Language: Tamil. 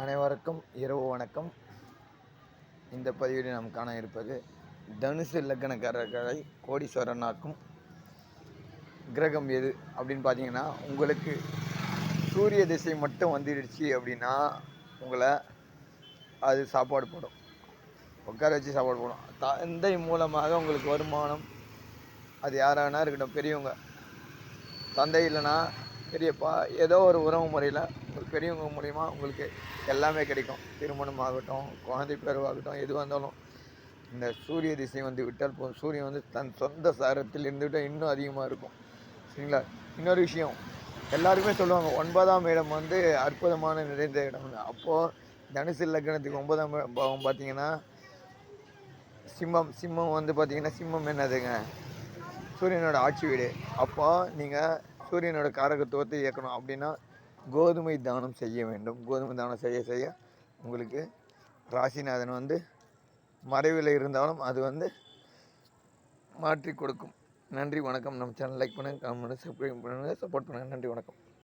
அனைவருக்கும் இரவு வணக்கம். இந்த பதிவில் நாம் காண இருப்பது தனுசு லக்னக்காரர்களை கோடீஸ்வரனாக்கும் கிரகம் எது அப்படின்னு பார்த்தீங்கன்னா, உங்களுக்கு சூரிய திசை மட்டும் வந்துடுச்சு அப்படின்னா உங்களை அது சாப்பாடு போடும், உட்கார வச்சு சாப்பாடு போடும். தந்தை மூலமாக உங்களுக்கு வருமானம், அது யாரானா இருக்கட்டும், பெரியவங்க, தந்தை இல்லைன்னா பெரியப்பா, ஏதோ ஒரு உறவு முறையில் உங்களுக்கு பெரியவங்க மூலிமா உங்களுக்கு எல்லாமே கிடைக்கும். திருமணம் ஆகட்டும், குழந்தை பேருவாகட்டும், எதுவாக இருந்தாலும் இந்த சூரிய திசை வந்து விட்டால் போதும். சூரியன் வந்து தன் சொந்த சாரத்தில் இருந்துவிட்டால் இன்னும் அதிகமாக இருக்கும், சரிங்களா? இன்னொரு விஷயம், எல்லாருக்குமே சொல்லுவாங்க 9ஆம் இடம் வந்து அற்புதமான நிறைந்த இடம்னு. அப்போது தனுசு லக்னத்துக்கு 9ஆம் பாவம் பார்த்தீங்கன்னா சிம்மம் வந்து பார்த்தீங்கன்னா, சிம்மம் என்னதுங்க, சூரியனோட ஆட்சி வீடு. அப்போ நீங்கள் சூரியனோட காரகத்துவத்தை இயக்கணும் அப்படின்னா கோதுமை தானம் செய்ய வேண்டும். கோதுமை தானம் செய்ய செய்ய உங்களுக்கு ராசிநாதன் வந்து மறைவில் இருந்தாலும் அது வந்து மாற்றி கொடுக்கும். நன்றி வணக்கம். நம்ம சேனல் லைக் பண்ணுங்கள், கமெண்ட் பண்ணுங்கள், சப்ஸ்கிரைப் பண்ணுங்கள், சப்போர்ட் பண்ணுங்கள். நன்றி வணக்கம்.